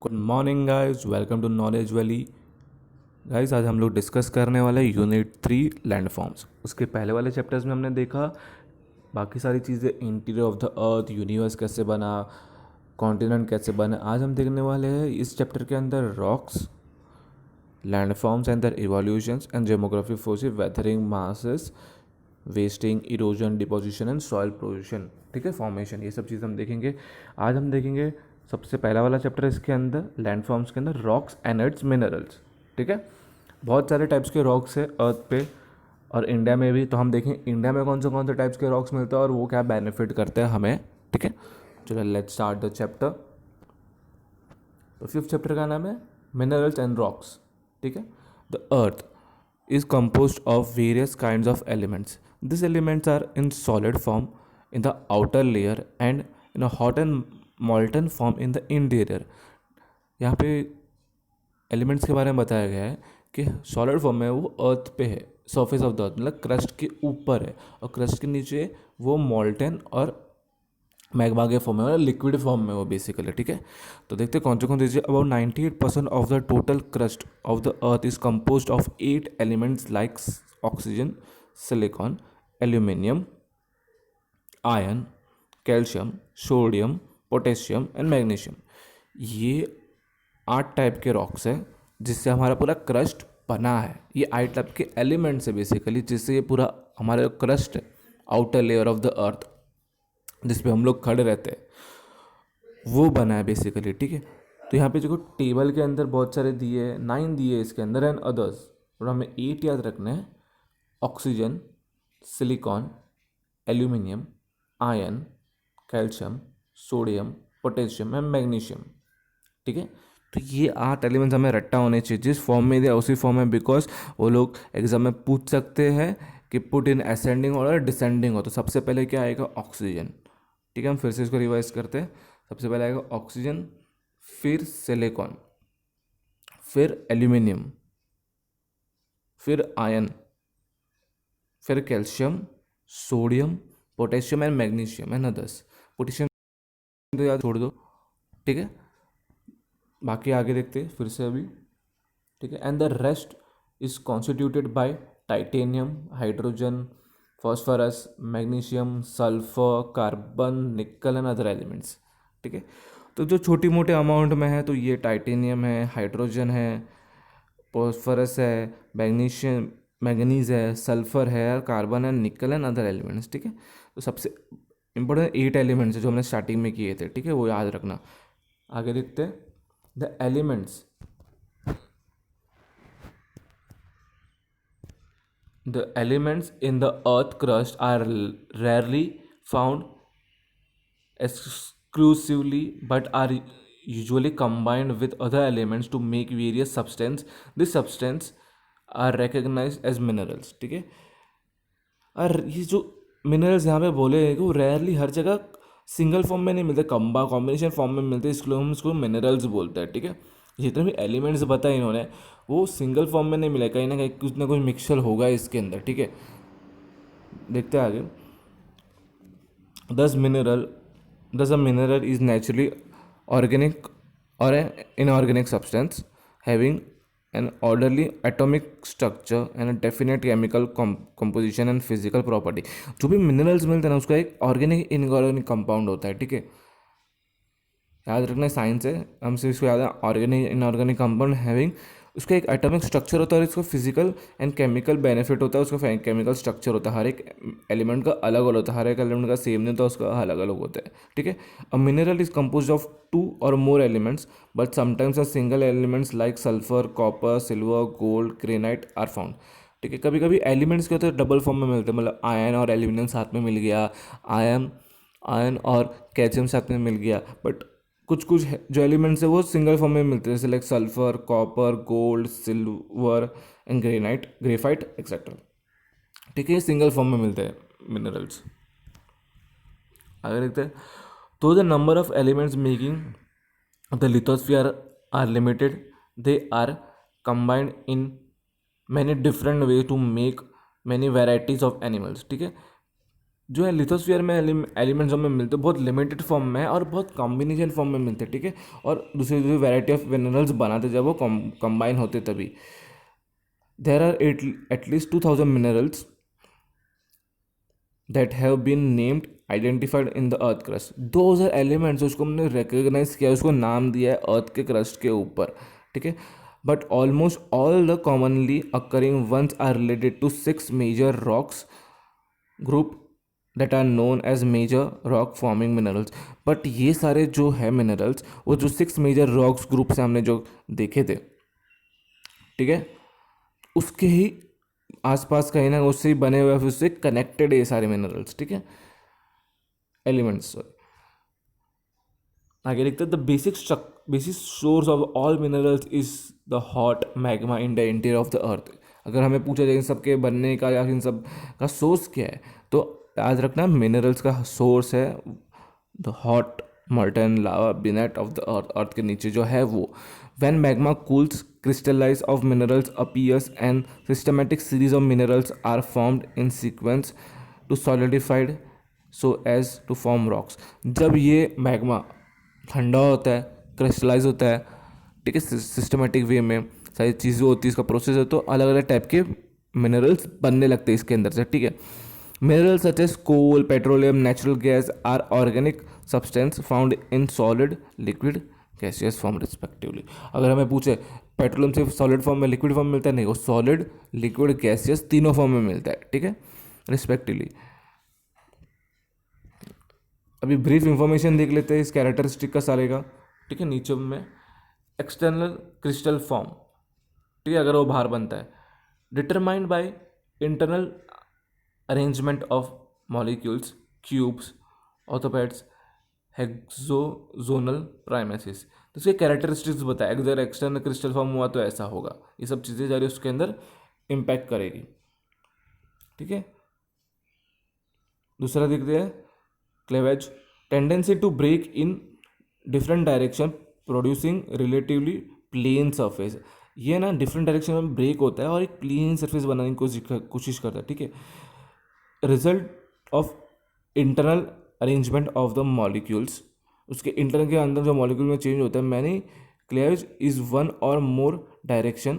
Good morning guys, welcome to Knowledge Valley. Guys आज हम लोग डिस्कस करने वाले हैं यूनिट 3 लैंडफॉर्म्स। उसके पहले वाले चैप्टर्स में हमने देखा बाकी सारी चीज़ें, interior of the earth, universe कैसे बना, कॉन्टिनेंट कैसे बना। आज हम देखने वाले हैं इस चैप्टर के अंदर rocks, landforms and their evolutions and demographic forces, weathering masses, wasting, erosion, deposition and soil position. ठीक है, फॉर्मेशन, ये सब चीज़ हम देखेंगे। आज हम देखेंगे सबसे पहला वाला चैप्टर इसके अंदर लैंडफॉर्म्स के अंदर रॉक्स एंड इट्स मिनरल्स। ठीक है, बहुत सारे टाइप्स के रॉक्स है अर्थ पे और इंडिया में भी। तो हम देखें इंडिया में कौन से टाइप्स के रॉक्स मिलते हैं और वो क्या बेनिफिट करते हैं हमें। ठीक है, चलो लेट्स स्टार्ट द चैप्टर। तो फिफ्थ चैप्टर का नाम है मिनरल्स एंड रॉक्स। ठीक है, the earth is composed of various kinds of elements. These elements are in solid form in the outer layer and in a hot and molten form in the interior. यहाँ पे elements के बारे में बताया गया है कि सॉलिड फॉर्म में वो अर्थ पे है, सरफेस ऑफ द अर्थ, मतलब क्रस्ट के ऊपर है, और क्रस्ट के नीचे वो मॉल्टन और मैग्मा के फॉर्म में, मतलब लिक्विड फॉर्म में वो बेसिकली। ठीक है, तो देखते हैं कौन दीजिए। About 98% of the total crust of the earth is compose of 8 elements like oxygen, silicon, aluminium, iron, calcium, sodium, potassium and magnesium. ये 8 टाइप के रॉक्स हैं जिससे हमारा पूरा क्रस्ट बना है। ये 8 टाइप के एलिमेंट्स है बेसिकली जिससे ये पूरा हमारा क्रस्ट है, आउटर लेयर ऑफ द अर्थ जिस पे हम लोग खड़े रहते हैं, वो बना है बेसिकली। ठीक है, तो यहाँ पे जो टेबल के अंदर बहुत सारे दिए हैं, 9 दिए इसके अंदर एंड अदर्स, और हमें 8 याद रखना है। Oxygen, silicon, aluminium, iron, calcium, sodium, potassium and magnesium. ठीक है, तो ये 8 एलिमेंट्स हमें रट्टा होने चाहिए, जिस फॉर्म में दिया उसी फॉर्म में, बिकॉज वो लोग एग्जाम में पूछ सकते हैं कि पुट इन असेंडिंग और डिसेंडिंग हो। तो सबसे पहले क्या आएगा? ऑक्सीजन। ठीक है, हम फिर से इसको रिवाइज करते हैं। सबसे पहले आएगा ऑक्सीजन, फिर सिलिकॉन, फिर एल्यूमिनियम, फिर आयरन, फिर calcium, sodium, potassium and magnesium and others. Potassium तो याद छोड़ दो। ठीक है, बाकी आगे देखते हैं फिर से अभी। ठीक है, and the rest is constituted by titanium, hydrogen, phosphorus, magnesium, sulphur, carbon, निकल एंड अदर एलिमेंट्स। ठीक है, तो जो छोटी मोटे अमाउंट में है तो ये टाइटेनियम है, हाइड्रोजन है, फॉस्फोरस है, मैग्नीशियम, मैग्नीज है, सल्फर है, कार्बन एंड निकल एंड अदर एलिमेंट्स। ठीक है, तो सबसे इंपॉर्टेंट 8 एलिमेंट्स है जो हमने स्टार्टिंग में किए थे। ठीक है, वो याद रखना। आगे देखते हैं। The elements The elements in the earth crust are rarely found exclusively but are usually combined with other elements to make various substance. These substance are recognized as minerals. ठीक है, और ये जो मिनरल्स यहाँ पे बोले हैं कि वो रेयरली हर जगह सिंगल फॉर्म में नहीं मिलते, कॉम्बिनेशन फॉर्म में मिलते हैं, इसलिए हम इसको मिनरल्स बोलते हैं। ठीक है, जितने भी एलिमेंट्स बताए इन्होंने वो सिंगल फॉर्म में नहीं मिला, कहीं ना कुछ मिक्सचर होगा इसके अंदर। ठीक है, देखते हैं आगे। दस मिनरल दस a mineral is naturally organic और an inorganic substance having an orderly atomic structure and a definite chemical composition and physical property। जो भी मिनरल्स मिलते हैं ना उसका एक ऑर्गेनिक इनऑर्गेनिक कंपाउंड होता है। ठीक है, याद रखना, साइंस है, हम सिर्फ इसको याद है। ऑर्गेनिक इनऑर्गेनिक कंपाउंड हैविंग, उसका एक एटॉमिक स्ट्रक्चर होता है और इसका फिजिकल एंड केमिकल बेनिफिट होता है। उसका केमिकल स्ट्रक्चर होता है, हर एक एलिमेंट का अलग अलग होता है, हर एक एलिमेंट का सेम नहीं होता, उसका अलग अलग होता है। ठीक है, अ mineral is compose of 2 or more elements but sometimes a single elements like sulfur, copper, silver, gold, granite are found। ठीक है, कभी कभी एलिमेंट्स के होते हैं डबल फॉर्म में मिलते हैं, मतलब आयन और एल्यूमिनियम साथ में मिल गया, आयन आयन और कैल्शियम साथ में मिल गया, बट कुछ कुछ जो एलिमेंट्स है वो सिंगल फॉर्म में मिलते हैं, जैसे like sulphur, copper, gold, silver and granite, graphite etcetera. ठीक है, ये सिंगल फॉर्म में मिलते हैं मिनरल्स। आगे देखते हैं। तो the number of elements making the lithosphere are limited, they are combined in many different way to make many varieties of animals. ठीक है, जो है लिथोस्फीयर में एलिमेंट्स हमें मिलते हैं बहुत लिमिटेड फॉर्म में है और बहुत कॉम्बिनेशन फॉर्म में मिलते हैं, ठीक है। और दूसरी दूसरी वैरायटी ऑफ मिनरल्स बनाते जब वो कंबाइन होते तभी। There are at least 2000 minerals that have been named identified in the earth crust. 2000 elements उसको हमने रिकग्नाइज किया, उसको नाम दिया है अर्थ के क्रस्ट के ऊपर, ठीक है। But almost all the commonly occurring ones are related to 6 major rocks group that are known as major rock forming minerals. But ये सारे जो है मिनरल्स, वो जो 6 मेजर रॉक्स ग्रुप से हमने जो देखे थे, ठीक है, उसके ही आसपास कहीं ना उससे ही बने हुए, फिर उससे कनेक्टेड है ये सारे मिनरल्स, ठीक है, एलिमेंट्स। आगे लिखते हैं the basic source of all minerals is the hot magma in the interior of the अर्थ। अगर हमें पूछा जाए इन सब के बनने का या इन सब का सोर्स क्या है, तो याद रखना मिनरल्स का सोर्स है the hot molten lava beneath of the earth, earth के नीचे जो है वो। When magma cools crystallise of minerals appears and systematic series of minerals are formed in sequence to solidified so as to form rocks. जब ये magma ठंडा होता है, क्रिस्टलाइज होता है, ठीक है, सिस्टमेटिक वे में सारी चीज़ें होती है, इसका प्रोसेस है, तो अलग अलग टाइप के मिनरल्स बनने लगते हैं इसके अंदर से, ठीक है। Minerals such as coal, petroleum, natural gas are organic substance found in solid, liquid, gaseous form respectively. अगर हमें पूछे पेट्रोलियम सिर्फ सॉलिड फॉर्म में, लिक्विड फॉर्म में मिलता है, नहीं, वो सॉलिड, लिक्विड, गैसियस तीनों फॉर्म में मिलता है, ठीक है, रिस्पेक्टिवली। अभी ब्रीफ इंफॉर्मेशन देख लेते हैं इस कैरेक्टरिस्टिक का सारे का, ठीक है। नीचे में एक्सटर्नल क्रिस्टल फॉर्म, ठीक है, अगर वो बाहर बनता है, determined by internal arrangement of molecules, cubes, orthopads, hexagonal prisms. तो इसके कैरेक्टरिस्टिक्स बताया, अगर एक्सटर्नल क्रिस्टल फॉर्म हुआ तो ऐसा होगा, ये सब चीज़ें जा रही उसके अंदर इम्पैक्ट करेगी, ठीक है। दूसरा देखते हैं cleavage, tendency to break in different direction producing relatively plane surface. ये ना डिफरेंट डायरेक्शन में ब्रेक होता है और एक प्लेन सरफेस बनाने की कोशिश करता है, ठीक है। Result of internal arrangement of the molecules, उसके इंटरनल के अंदर जो मॉलिक्यूल में चेंज होता है। Many cleavage is one or more direction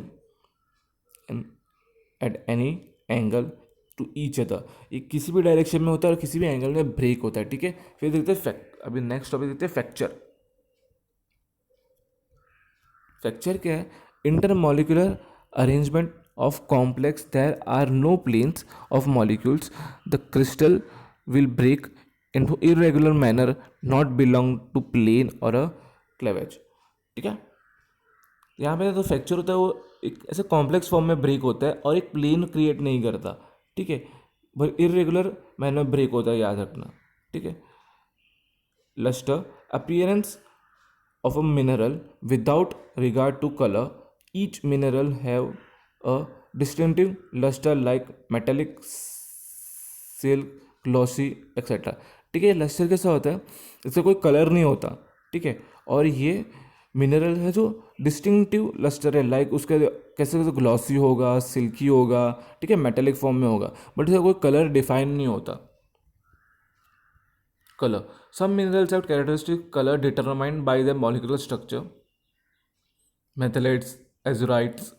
at any angle to each other. ये किसी भी डायरेक्शन में होता है और किसी भी एंगल में ब्रेक होता है, ठीक है। फिर देखते हैं अभी नेक्स्ट टॉपिक देखते हैं फ्रैक्चर। फ्रैक्चर क्या है? Intermolecular arrangement of complex, there are no planes of molecules, the crystal will break into irregular manner not belong to plane or a cleavage, ठीक है। यहाँ पे तो फ्रैक्चर होता है वो एक ऐसे कॉम्प्लेक्स फॉर्म में ब्रेक होता है और एक प्लेन क्रिएट नहीं करता, ठीक है, बट इरेगुलर मैनर में ब्रेक होता है, याद रखना, ठीक है। Lustre, appearance of a mineral without regard to color. Each mineral have a distinctive luster like metallic, silk, glossy, etc. ठीक है, लस्टर कैसा होता है, इससे कोई कलर नहीं होता, ठीक है, और ये मिनरल है जो डिस्टिंक्टिव लस्टर है, लाइक उसका कैसे कैसे ग्लॉसी होगा, सिल्की होगा, ठीक है, मेटेलिक फॉर्म में होगा, बट इसका कोई कलर डिफाइन नहीं होता। Color. Some minerals have characteristic color determined by their molecular structure. Metallites, azurites,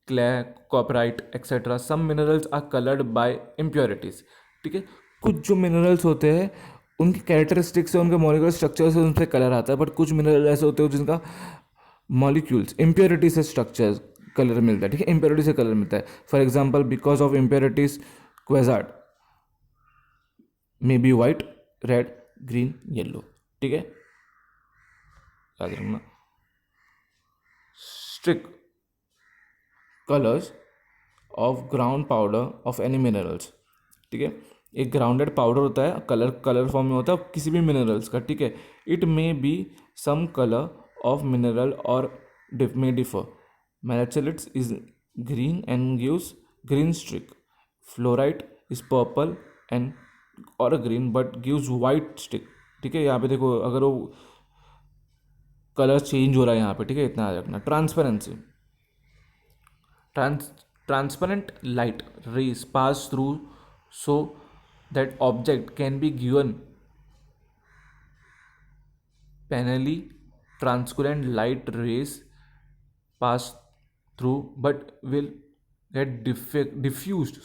clay, copperite, etc. Some minerals are colored by impurities. ठीक है, कुछ जो मिनरल्स होते हैं उनकी कैरेक्टरिस्टिक्स से, उनके मॉलिक्यूलर स्ट्रक्चर से उनसे कलर आता है, बट कुछ मिनरल ऐसे होते हैं जिनका मॉलिक्यूल्स इम्प्योरिटी से स्ट्रक्चर कलर मिलता है, ठीक है, इम्प्योरिटी से कलर मिलता है। For example, because of impurities quartz may be white, red, green, yellow, ठीक है, याद रखना। Streak colours of ground powder of any minerals, ठीक है, एक ग्राउंडेड पाउडर होता है, कलर फॉर्म में होता है किसी भी मिनरल्स का, ठीक है। It may be some colour of mineral or may differ. Malachite is green and gives green streak, fluorite is purple and or green but gives white streak, ठीक है। यहाँ पे देखो अगर वो कलर चेंज हो रहा है यहाँ पे, ठीक है, इतना याद रखना। Transparency, transparent light rays pass through so that object can be given panelly transparent light rays pass through but will get diffused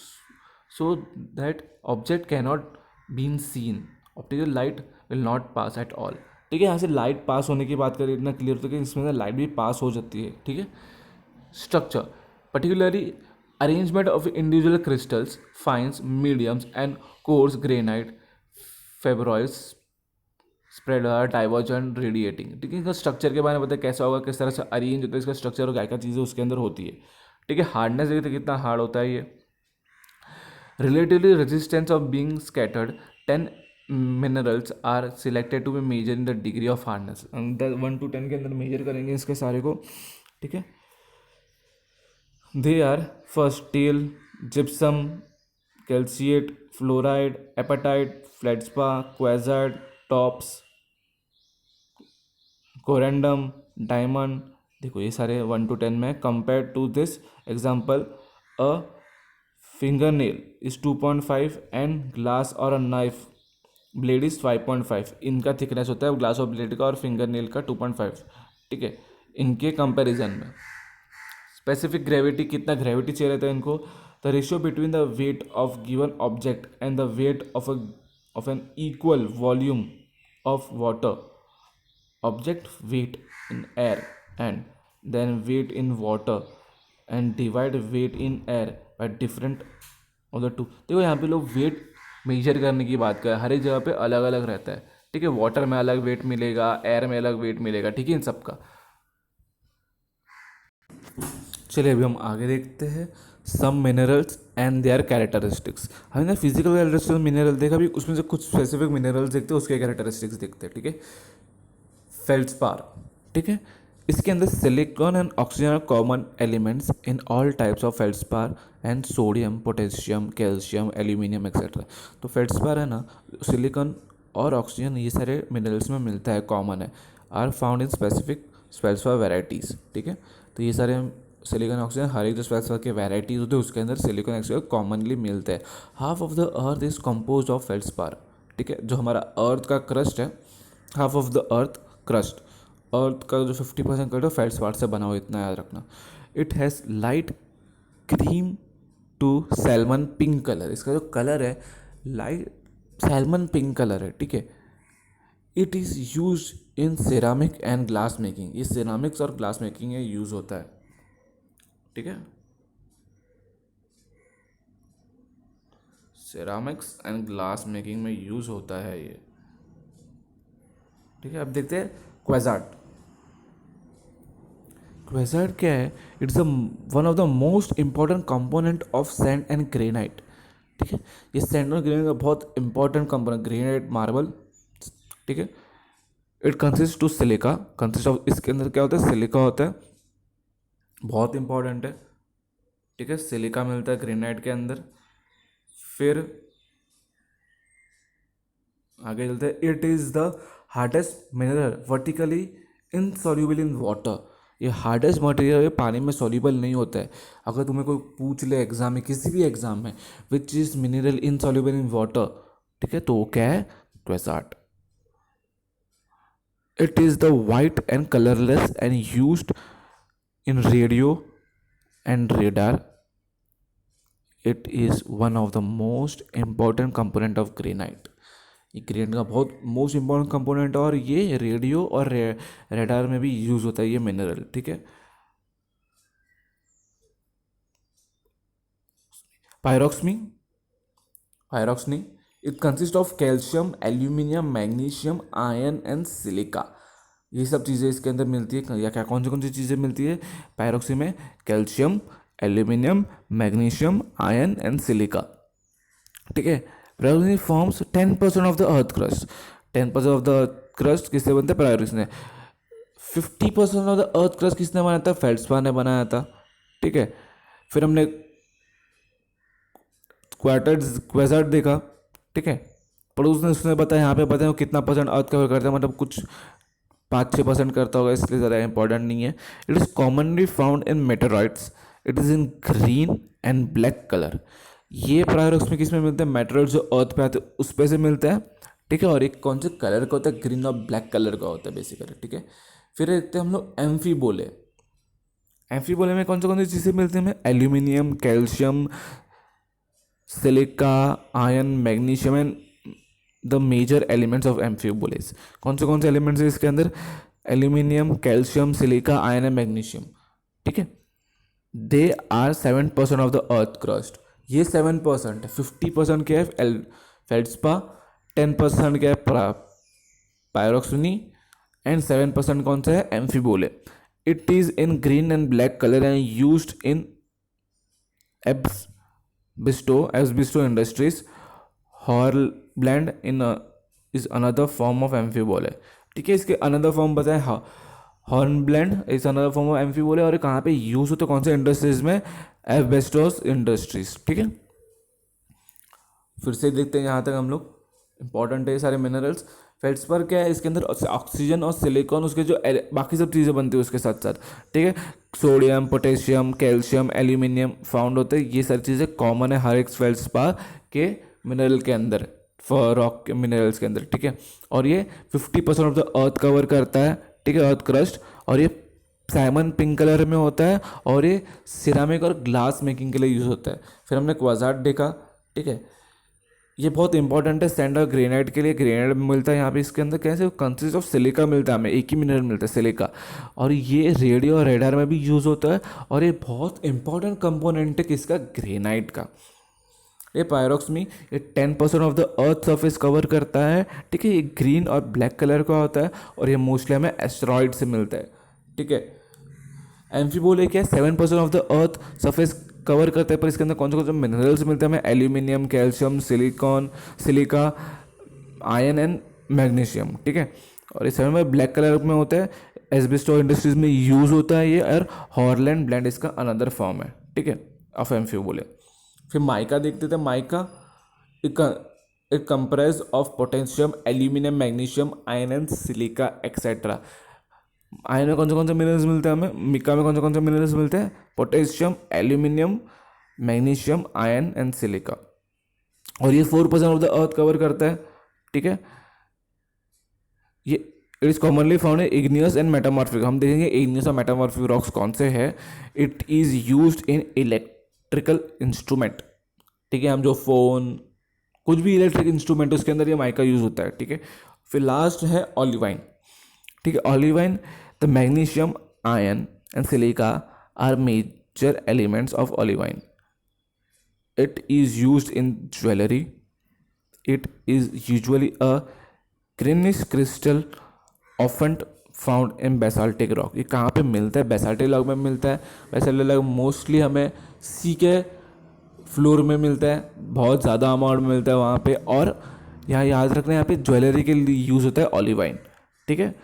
so that object cannot be seen. Optical light will not pass at all. ठीक है, यहाँ से light pass होने की बात करें, इतना clear होता है कि इसमें लाइट भी पास हो जाती है. ठीक है. Structure particularly arrangement of individual crystals, fines, mediums and coarse granite, fibroids, spreader, divergent, radiating. ठीक है, इसका स्ट्रक्चर के बारे में बताया कैसा होगा, किस तरह से अरेंज होता है इसका स्ट्रक्चर और क्या क्या चीज़ें उसके अंदर होती है. ठीक है. हार्डनेस देखते कितना हार्ड होता है ये. Relatively resistance of being scattered 10 minerals are selected to be major in the degree of hardness. 1 to 10 के अंदर मेजर करेंगे इसके सारे को. ठीक है. They are first teal, gypsum, calciate, fluoride, apatite, feldspar, quartzite, tops, corundum, diamond. देखो ये सारे 1 to 10 में. Compare to this example, a finger nail is 2.5 and glass or a knife blade is 5.5. इनका थिकनेस होता है ग्लास और blade का और फिंगर नेल का 2.5. ठीक है. इनके कंपेरिजन में स्पेसिफिक ग्रेविटी, कितना ग्रेविटी चाहिए रहता है इनको. The ratio between the weight of given object and the weight of an equal volume of water. Object weight in air and then weight in water and divide weight in air by different of the two. देखो यहाँ पे लोग weight measure करने की बात करें, हर एक जगह पे अलग अलग रहता है. ठीक है. वाटर में अलग वेट मिलेगा, एयर में अलग वेट मिलेगा. ठीक है, इन सब का. चलिए अभी हम आगे देखते हैं some minerals and their characteristics. हमने फिजिकल कैरेक्टरिस्टिक्स मिनरल देखा, भी उसमें से कुछ स्पेसिफिक मिनरल्स देखते हैं, उसके कैरेक्टरिस्टिक्स देखते हैं. ठीक है. फेल्ड्स्पार. ठीक है. इसके अंदर silicon and oxygen are common elements in all types of feldspar and sodium, potassium, calcium, aluminium etcetera. तो फेल्ड्स्पार है ना, सिलिकॉन और ऑक्सीजन ये सारे मिनरल्स में मिलता है, कॉमन है. Are found in specific feldspar varieties. ठीक है. तो ये सारे सिलिकॉन ऑक्सीजन हर एक जो फेल्ड्स्पार के वैराइटीज होते हैं उसके अंदर सिलिकॉन ऑक्सीजन कॉमनली मिलते हैं. Half of the earth is compose of feldspar. ठीक है. जो हमारा अर्थ का क्रस्ट है, हाफ ऑफ द अर्थ का जो 50% क्रस्ट है फेल्ड्स्पार से बना हुआ, इतना याद रखना. It has light cream to salmon pink colour. इसका जो कलर है लाइट सैल्मन पिंक कलर है. ठीक है. It is use in ceramic and glass making. ये सेरामिक्स और ग्लास मेकिंग में यूज़ होता है. ठीक है. सेरामिक्स एंड ग्लास मेकिंग में यूज़ होता है ये. ठीक है. अब देखते हैं क्वेज़ार्ट. क्वेज़ार्ट क्या है? It's one of the most important component of sand and granite. ठीक है. ये सैंड और ग्रेनाइट का बहुत इंपॉर्टेंट कंपोनेंट, ग्रेनाइट, मार्बल. ठीक है. It consist to silica, consist of, इसके अंदर क्या होता है, सिलिका होता है, बहुत इंपॉर्टेंट है. ठीक है. सिलिका मिलता है ग्रेनाइट के अंदर. फिर आगे चलते हैं. It is the hardest mineral vertically insoluble in water. ये हार्डेस्ट मटेरियल है, पानी में सॉल्यूबल नहीं होता है. अगर तुम्हें कोई पूछ ले एग्जाम में, किसी भी एग्जाम में, which is mineral insoluble in water, ठीक है, तो वो क्या है? क्वेज़ार्ट. It is the white and colorless and used in radio and radar. It is one of the most important component of granite. ये ग्रेनाइट का बहुत मोस्ट इम्पॉर्टेंट कंपोनेंट है और ये रेडियो और रेडार में भी यूज़ होता है ये मिनरल. ठीक है. Pyroxene. It consist of calcium, aluminium, magnesium, iron and silica. ये सब चीज़ें इसके अंदर मिलती है. या क्या कौन सी चीज़ें मिलती है पायरोक्सी में? Calcium, aluminium, magnesium, iron and silica. ठीक है. Pyroxene forms 10% of the earth crust. 10% of the crust किससे बनता है? पायरोक्सी ने. 50% ऑफ द अर्थ क्रस्ट किसने बनाया था? फेल्ड्स्पार ने बनाया था. ठीक है. फिर हमने क्वेज़ार्ट देखा. ठीक है. पर उसने बताया, यहाँ पे बताया कितना परसेंट अर्थ कवर करता है, मतलब कुछ 5-6% करता होगा, इसलिए ज़्यादा इंपॉर्टेंट नहीं है. It is commonly found in meteorites. It is in green and black colour. ये प्रायर रॉक्स में किस में मिलते हैं, मेटल्स जो अर्थ पे आते हैं उस पे से मिलते हैं, ठीक है। और एक कौन से कलर का होता है, ग्रीन और ब्लैक कलर का होता है बेसिकली, ठीक है। फिर देखते हैं हम लोग एम्फीबोले। एम्फीबोले में कौन सी चीज़ें मिलती हैं हमें, aluminium, calcium, silica, iron, magnesium and the major elements of amphiboles. कौन से एलिमेंट्स है इसके अंदर, aluminium, calcium, silica, iron and magnesium, ठीक है। They are 7% of the earth crust. ये 7% है, 50% क्या है फेल्ड्स्पा, 10% क्या है पायरोक्सनी एंड 7% कौन सा है, amphibole. It is in green and black colour and used in asbestos industries. Hornblende in is another form of amphibole, ठीक है। इसके अनदर फॉर्म बताएं, hornblende is another form of amphibole, और कहाँ पे यूज होते कौन से इंडस्ट्रीज में, एब्सबिस्टोस इंडस्ट्रीज, ठीक है। फिर से देखते हैं यहाँ तक हम लोग, इंपॉर्टेंट है सारे मिनरल्स। फेल्ड्स्पर क्या है, इसके अंदर ऑक्सीजन और सिलिकॉन, उसके जो बाकी सब चीज़ें बनती है उसके साथ साथ, ठीक है। Sodium, potassium, calcium, aluminium found होते हैं। ये सारी चीज़ें कॉमन है हर एक फेल्ड्स्पार के मिनरल के अंदर, रॉक के मिनरल्स के अंदर, ठीक है। और ये 50% ऑफ द अर्थ कवर करता है, ठीक है, अर्थ क्रस्ट। और ये साइमन पिंक कलर में होता है, और ये सिरामिक और ग्लास मेकिंग के लिए यूज़ होता है। फिर हमने क्वाजार्ट देखा, ठीक है। ये बहुत इंपॉर्टेंट है सैंड और ग्रेनाइट के लिए। ग्रेनाइट मिलता है यहाँ पे, इसके अंदर कैसे कंसिस्ट ऑफ सिलिका मिलता है हमें, एक ही मिनरल मिलता है सिलिका, और ये रेडियो और रेडार में भी यूज़ होता है। और ये बहुत इंपॉर्टेंट कंपोनेंट है किसका, ग्रेनाइट का। ये पायरोक्स में ये 10% of the earth surface cover करता है, ठीक है। ये ग्रीन और ब्लैक कलर का होता है, और ये मोस्टली हमें एस्टेरॉइड से मिलता है, ठीक है। एम्फीबोले क्या है, 7% of the earth surface cover करता है, पर इसके अंदर कौन से मिनरल्स मिलते हैं हमें, aluminium, calcium, silica, iron and magnesium, ठीक है। और इस समय में ब्लैक कलर में होता है, एस्बेस्टो इंडस्ट्रीज में यूज होता है ये, और हॉर्लैंड ब्लैंड इसका अनदर फॉर्म है, ठीक है, ऑफ एम्फीबोले। फिर माइका देखते थे। Mica it comprise of potassium, aluminium, magnesium, iron and silica etcetera. Iron में कौन से मिनरल्स मिलते हैं हमें, मिका में कौन से मिनरल्स मिलते हैं, potassium, aluminium, magnesium, iron and silica. और ये 4% ऑफ द अर्थ कवर करता है, ठीक है। ये it is commonly found in igneous and metamorphic. हम देखेंगे इग्नियस और मेटामॉर्फिक रॉक्स कौन से हैं। It is used in electrical instrument, ठीक है। हम जो फ़ोन, कुछ भी इलेक्ट्रिक इंस्ट्रूमेंट उसके अंदर ये माइका यूज़ होता है, ठीक है। फिर लास्ट है ऑलिवाइन, ठीक है। Olivine, the magnesium, iron and silica are major elements of olivine. It is used in jewellery. It is usually a greenish crystal often found in basaltic rock. ये कहाँ पे मिलता है, बेसाल्टिक रॉक में मिलता है। बेसाल्टिक रॉक मोस्टली हमें सी के फ्लोर में मिलता है, बहुत ज़्यादा अमाउंट में मिलता है वहाँ पे। और यहाँ याद रखना, यहाँ पे ज्वेलरी के लिए यूज़ होता है ऑलिवाइन, ठीक है।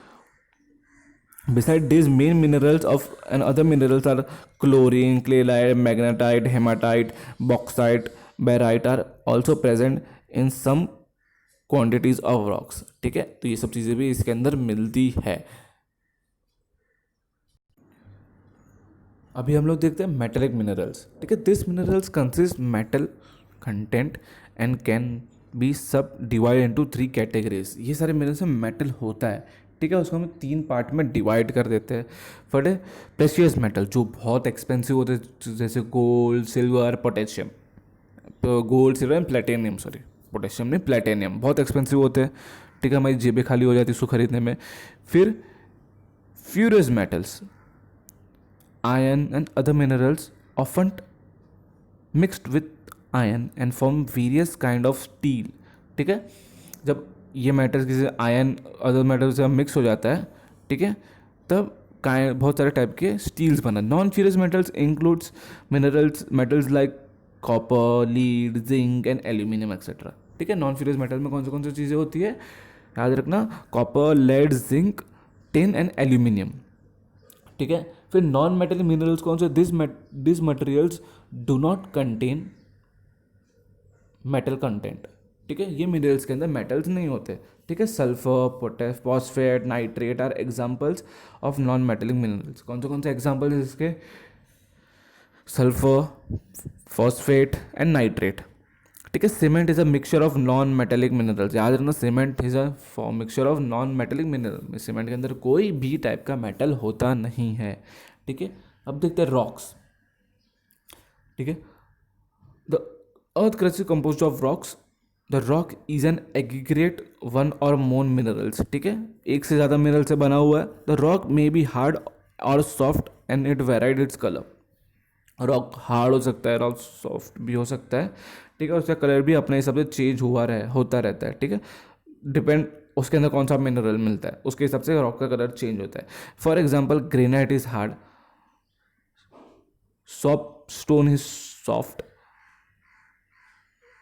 Beside these main minerals of and other minerals are chlorine, cleolite, magnetite, hematite, bauxite, barite are also present in some quantities of rocks, ठीक है। तो ये सब चीज़ें भी इसके अंदर मिलती है। अभी हम लोग देखते हैं मेटेलिक मिनरल्स, ठीक है। This minerals consist metal content and can be सब डिवाइड इनटू 3 कैटेगरीज। ये सारे मिनरल्स में मेटल होता है, ठीक है। उसको हम 3 पार्ट में डिवाइड कर देते हैं। फर्स्ट है प्रेशियस मेटल, जो बहुत एक्सपेंसिव होते हैं, जैसे गोल्ड, सिल्वर, पोटेशियम। तो gold, silver and platinum, sorry potassium नहीं, प्लेटिनियम बहुत एक्सपेंसिव होते हैं, ठीक है। हमारी जेबें खाली हो जाती है उसको खरीदने में। फिर furious metals, iron and other minerals often mixed with iron and form various kind of steel, ठीक है। जब ये मेटल्स किसी आयन अदर मेटल्स से मिक्स हो जाता है, ठीक है, तब बहुत सारे टाइप के स्टील्स बना। Non furious metals includes metals like copper, lead, zinc and aluminium etcetera, ठीक है। नॉन फ्यूरियस मेटल में कौन सी चीज़ें होती है, याद रखना, copper, lead, zinc, tin and aluminium, ठीक है। फिर नॉन मेटल मिनरल्स कौन से, this materials do not contain metal content, ठीक है। ये मिनरल्स के अंदर मेटल्स नहीं होते, ठीक है। Sulphur, potash, phosphate, nitrate are examples of non metallic minerals. कौन से एग्जांपल्स इसके, सल्फर, फॉस्फेट एंड नाइट्रेट। ठीक है, cement is a mixture of non metallic minerals. याद रखना, cement is a mixture of non metallic mineral. Cement के अंदर कोई भी टाइप का मेटल होता नहीं है। ठीक है, अब देखते हैं रॉक्स। ठीक है, the earth crust is composed of rocks. The rock is an aggregate one or more minerals. ठीक है, एक से ज़्यादा मिनरल से बना हुआ है। The rock may be hard or soft and it varied its colour. Rock hard हो सकता है, रॉक सॉफ्ट भी हो सकता है। ठीक है, उसका कलर भी अपने हिसाब से चेंज होता रहता है। ठीक है, डिपेंड उसके अंदर कौन सा मिनरल मिलता है उसके हिसाब से रॉक का कलर चेंज होता है। For example, granite is hard, soft stone is soft,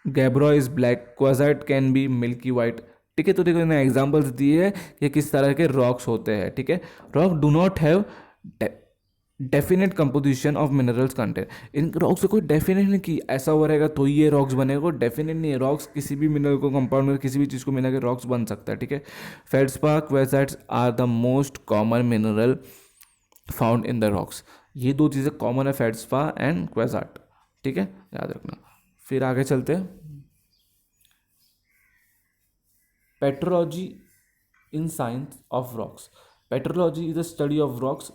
gabbro is black, quartzite can be milky white. ठीक है, तो देखो इन्हें एग्जाम्पल्स दिए हैं कि किस तरह के रॉक्स होते हैं। ठीक है, rock do not have definite composition of minerals content. In rocks से कोई डेफिनेट नहीं कि ऐसा हो रहेगा तो ये रॉक्स बनेगा, डेफिनेट नहीं है। रॉक्स किसी भी मिनरल को कंपाउंड में किसी भी चीज़ को मिला के रॉक्स बन सकता है। ठीक है, feldspar, quartzites are the most common mineral found in the rocks. ये दो चीज़ें कॉमन है, फेल्डस्पार एंड क्वेसाइट। ठीक है, याद रखना। फिर आगे चलते हैं, petrology in science of rocks. Petrology is the study of rocks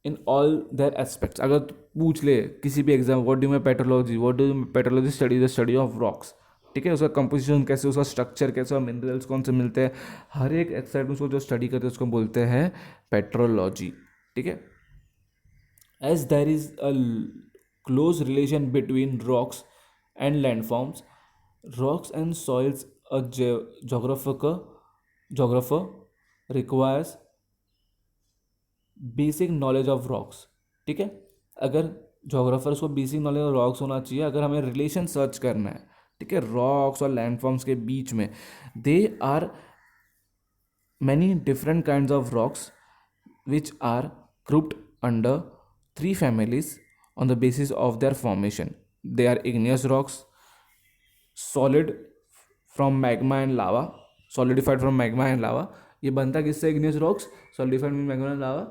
in all their aspects. अगर पूछ ले किसी भी एग्जाम, व्हाट डू मैं petrology, what do petrology study the study of rocks. ठीक है, उसका कंपोजिशन कैसे, उसका स्ट्रक्चर कैसे, और मिनरल्स कौन से मिलते हैं, हर एक एक्साइड में उसको जो स्टडी करते हैं उसको बोलते हैं पेट्रोलॉजी। ठीक है, as there is a close relation between rocks and landforms, rocks and soils, a geographer requires basic knowledge of rocks. ठीक है, अगर जोग्राफर्स को बेसिक नॉलेज ऑफ रॉक्स होना चाहिए अगर हमें रिलेशन सर्च करना है। ठीक है, रॉक्स और लैंडफॉर्म्स के बीच में, they are many different kinds of rocks which are grouped under three families on the basis of their formation. They are igneous rocks, solid from magma and lava, solidified from magma and lava। ये बनता किससे, igneous rocks, solidified from magma and lava,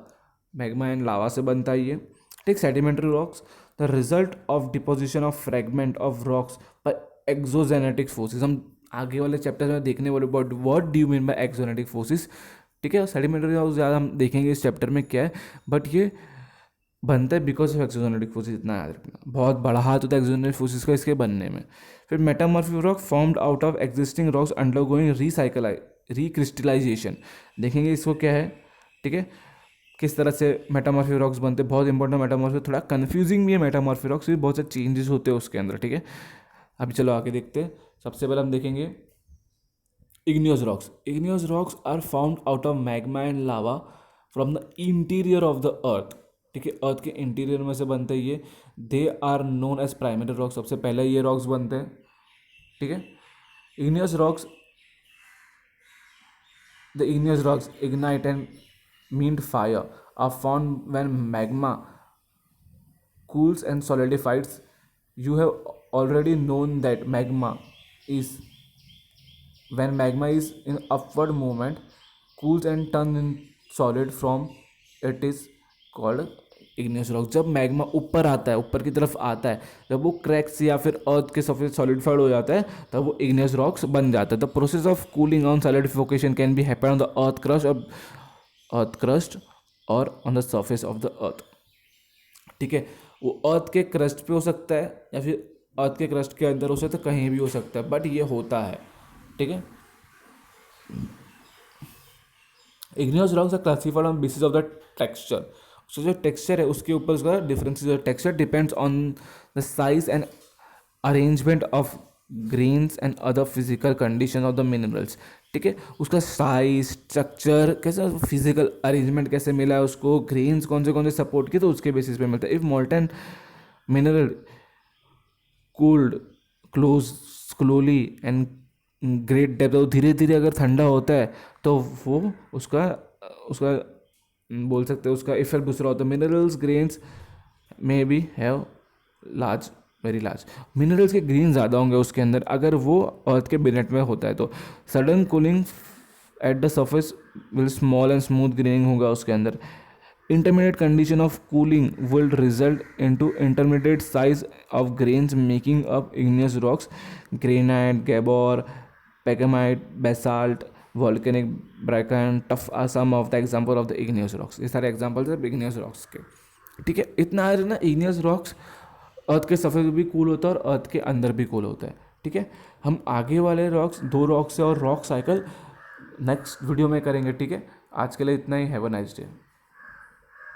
magma and lava से बनता है ये। ठीक, sedimentary rocks, the result of deposition of fragment of rocks by exogenetic forces। हम आगे वाले चैप्टर में देखने वाले but what do you mean by exogenetic forces. ठीक है, सेडिमेंटरी रॉक्स ज़्यादा हम देखेंगे इस चैप्टर में क्या है, बट ये बनता है बिकॉज ऑफ एक्सोजेनेटिक फोर्सेस। इतना याद रखना, बहुत बड़ा हाथ होता है एक्सोजेनेटिक फोर्सेस का इसके बनने में। फिर metamorphic rock formed out of existing rocks undergoing recrystallisation. देखेंगे इसको क्या है। ठीक है, किस तरह से मेटामॉर्फिक रॉक्स बनते हैं, बहुत इंपॉर्टेंट। मेटामॉर्फिक थोड़ा कन्फ्यूजिंग भी है, मेटामॉर्फिक रॉक्स भी बहुत से चेंजेस होते हैं उसके अंदर। ठीक है, अभी चलो आगे देखते हैं। सबसे पहले हम देखेंगे igneous rocks। Igneous rocks are found out of magma and lava from the interior of the earth। ठीक है, अर्थ के इंटीरियर में से बनते हैं ये। They are known as primary rocks. सबसे पहले ये रॉक्स बनते हैं। ठीक है, igneous rocks, the igneous rocks ignite and meet fire are found when magma cools and solidifies। You have already known that when magma is in upward movement, cools and turns in solid form, it is called igneous rock। जब magma ऊपर आता है, ऊपर की तरफ आता है, जब वो क्रैक्स या फिर अर्थ के सरफेस सॉलिडिफाइड हो जाता है, तब वो igneous रॉक्स बन जाता है। The process of cooling on solidification can be happen on the earth crust or on the surface of the earth. ठीक है, वो अर्थ के क्रस्ट पे हो सकता है या फिर अर्थ के क्रस्ट के अंदर हो सकता है, कहीं भी हो सकता है, बट ये होता है। ठीक है, igneous rocks are classified on basis of the texture। उसका जो टेक्सचर है उसके ऊपर उसका difference. Texture depends on the size and arrangement of grains and other physical condition of the minerals. ठीक है, उसका साइज, स्ट्रक्चर कैसा, फिजिकल अरेंजमेंट कैसे मिला है उसको, ग्रेन्स कौन से सपोर्ट किए, तो उसके बेसिस पे मिलता है। If molten mineral cooled close slowly and great depth, तो धीरे धीरे अगर ठंडा होता है तो वो उसका उसका बोल सकते हैं उसका इफेक्ट दूसरा होता है। Minerals grains may be have large, very large. Minerals के ग्रेन ज़्यादा होंगे उसके अंदर अगर वो अर्थ के बिनेट में होता है तो। Sudden cooling at the surface will small and smooth graining होगा उसके अंदर। Intermediate condition of cooling will result into intermediate size of grains making up igneous rocks. Granite, gabbro, pegmatite, basalt, volcanic bracken, tuff are some of the example of the igneous rocks. ये सारे examples है igneous rocks के. ठीक है, इतना है ना. igneous rocks अर्थ के सफ़ेद भी कूल होता है और अर्थ के अंदर भी कूल होता है. ठीक है, हम आगे वाले रॉक्स, 2 रॉक्स और रॉक साइकिल नेक्स्ट वीडियो में करेंगे. ठीक है, आज के लिए इतना ही. Have a nice day.